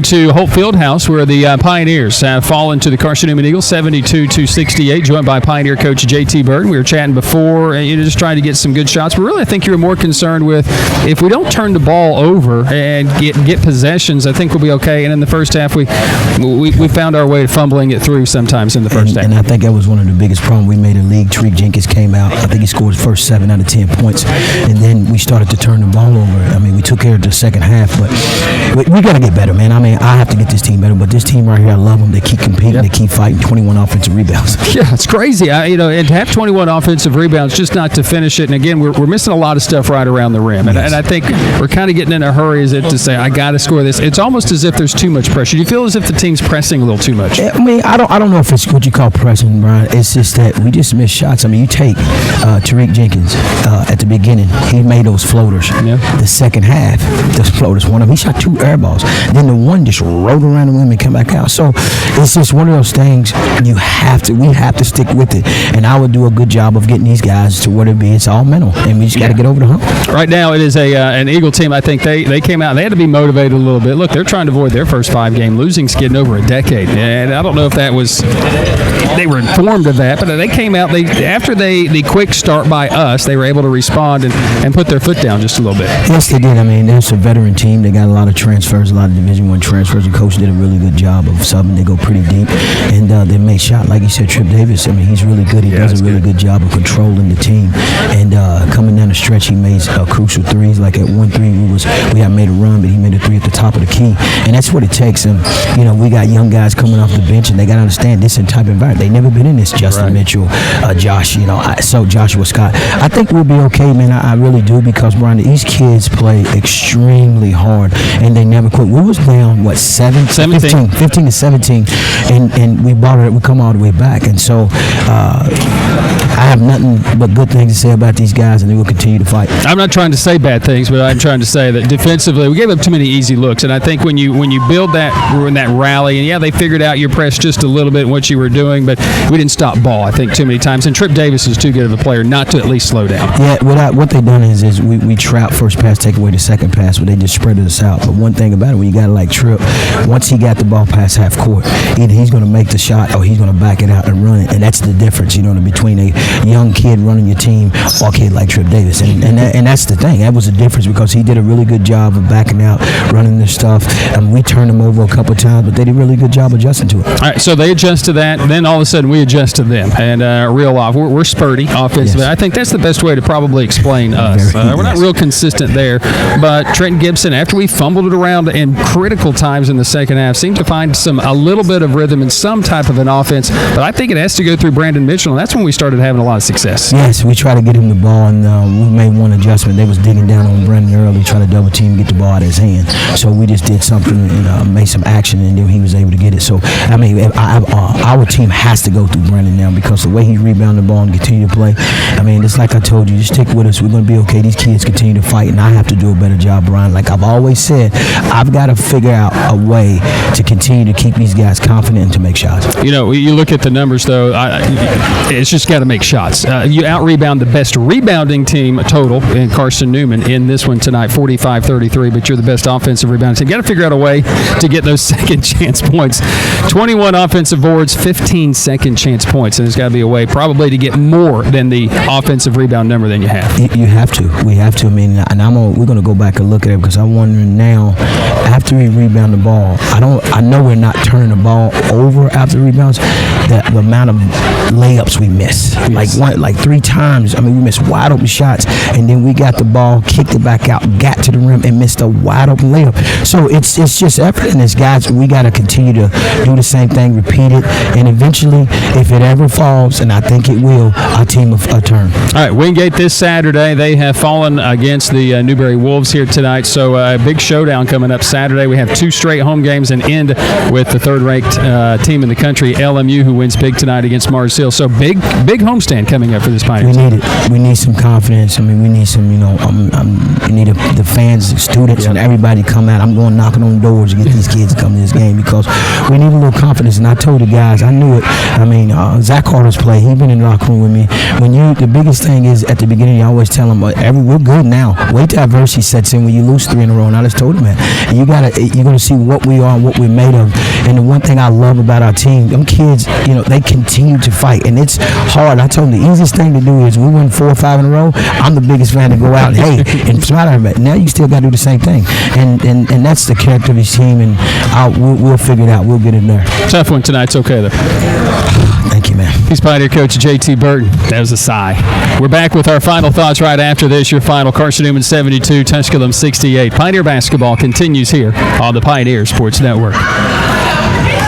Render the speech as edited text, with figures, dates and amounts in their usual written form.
To Holt Fieldhouse, where the Pioneers have fallen to the Carson-Newman Eagles 72-68, joined by Pioneer coach JT Burton. We were chatting before, just trying to get some good shots. But really, I think you were more concerned with if we don't turn the ball over and get possessions, I think we'll be okay. And in the first half, we found our way to fumbling it through sometimes in the first half. And I think that was one of the biggest problems we made in the league. Tariq Jenkins came out. I think he scored his first 7 out of 10 points. And then we started to turn the ball over. I mean, we took care of the second half. But we got to get better, man. I have to get this team better, but this team right here, I love them. They keep competing, They keep fighting. 21 offensive rebounds. Yeah, it's crazy. And to have 21 offensive rebounds, just not to finish it. And again, we're missing a lot of stuff right around the rim. And I think we're kind of getting in a hurry to say, I got to score this. It's almost as if there's too much pressure. Do you feel as if the team's pressing a little too much? I mean, I don't know if it's what you call pressing, Brian. It's just that we just miss shots. I mean, you take Tariq Jenkins at the beginning. He made those floaters. Yeah. The second half, those floaters, one of them, he shot 2 air balls. Then the one just rolled around the rim and come back out. So it's just one of those things we have to stick with it. And I would do a good job of getting these guys to what it be. It's all mental, and we just got to get over the hump. Right now, it is an Eagle team. I think they came out. They had to be motivated a little bit. Look, they're trying to avoid their first 5-game losing skid in over a decade, and I don't know if that was they were informed of that, but they came out. After the quick start by us, they were able to respond and put their foot down just a little bit. Yes, they did. I mean, it's a veteran team. They got a lot of transfers, a lot of Division I transfers. The coach did a really good job of subbing. They go pretty deep, and they make shot. Like you said, Trip Davis, I mean, he's really good. He does a really good job of controlling the team. And coming down the stretch, he made crucial threes. Like at 1-3, we had made a run, but he made a 3 at the top of the key. And that's what it takes. And, we got young guys coming off the bench, and they got to understand this type of environment. They never been in this. Justin Mitchell, Josh, Joshua Scott. I think we'll be okay, man. I really do, because, Brian, these kids play extremely hard, and they never quit. We was down, 15 to 17, and we brought it. We come all the way back, and so I have nothing but good things to say about these guys, and they will continue to fight. I'm not trying to say bad things, but I'm trying to say that defensively, we gave up too many easy looks, and I think when you build that rally, and they figured out your press just a little bit in what you were doing, but we didn't stop ball, I think, too many times. And Trip Davis is too good of a player not to at least slow down. Yeah, what they've done is we trap first pass, take away the second pass, but they just spread us out. But one thing about it, when you got like Trip, once he got the ball past half court, either he's going to make the shot or he's going to back it out and run it, and that's the difference, between a young kid running your team or a kid like Trip Davis, and that's the thing. That was the difference, because he did a really good job of backing out, running their stuff, and we turned him over a couple of times, but they did a really good job adjusting to it. All right, so they adjust to that, and then all of a sudden we adjust to them, and reel off. We're spurty offensively. Yes. I think that's the best way to probably explain us. We're not real consistent there, but Trenton Gibson, after we fumbled it around in critical times in the second half, seemed to find a little bit of rhythm and some type of an offense, but I think it has to go through Brandon Mitchell, and that's when we started having a lot of success. Yes, we tried to get him the ball, and we made one adjustment. They was digging down on Brandon early, trying to double team, get the ball out of his hand. So we just did something and made some action, and then he was able to get it. So, I mean, our team has to go through Brandon now, because the way he rebounded the ball and continue to play, I mean, it's like I told you, just stick with us. We're going to be okay. These kids continue to fight, and I have to do a better job, Brian. Like I've always said, I've got to figure out a way to continue to keep these guys confident and to make shots. You look at the numbers, though, it's just got to make shots. You out-rebound the best rebounding team total in Carson-Newman in this one tonight, 45-33, but you're the best offensive rebounding team. You got to figure out a way to get those second chance points. 21 offensive boards, 15 second chance points, and there's got to be a way probably to get more than the offensive rebound number than you have. You have to. We have to. I mean, and we're going to go back and look at it, because I'm wondering now, after we rebound the ball, I know we're not turning the ball over after rebounds. The amount of layups we miss, yes. like 3 times. I mean, we missed wide open shots, and then we got the ball, kicked it back out, got to the rim, and missed a wide open layup. So it's just effort in this, guys. We got to continue to do the same thing, repeat it, and eventually, if it ever falls, and I think it will, our team will turn. All right, Wingate this Saturday. They have fallen against the Newberry Wolves here tonight, so a big showdown coming up Saturday. We have 2 straight home games and end with the third-ranked team in the country, LMU, who wins big tonight against Mars Hill. So big homestand coming up for this Pioneers. We need it. We need some confidence. I mean, we need some, we need the fans, the students, and everybody come out. I'm going knocking on doors to get these kids to come to this game, because we need a little confidence. And I told the guys, I knew it. I mean, Zach Carter's play, he's been in the locker room with me. The biggest thing is at the beginning, you always tell them, we're good now. Wait till adversity sets in when you lose 3 in a row. And I just told him, man, you going to see what we are and what we're made of. And the one thing I love about our team, them kids, they continue to fight. And it's hard. I told them the easiest thing to do is we win 4 or 5 in a row. I'm the biggest fan to go out and smile at everybody. Now you still got to do the same thing. And that's the character of this team. And we'll figure it out. We'll get in there. Tough one tonight. It's okay, though. Thank you, man. He's Pioneer coach JT Burton. That was a sigh. We're back with our final thoughts right after this. Your final, Carson-Newman 72, Tusculum 68. Pioneer basketball continues here on the Pioneer Sports Network.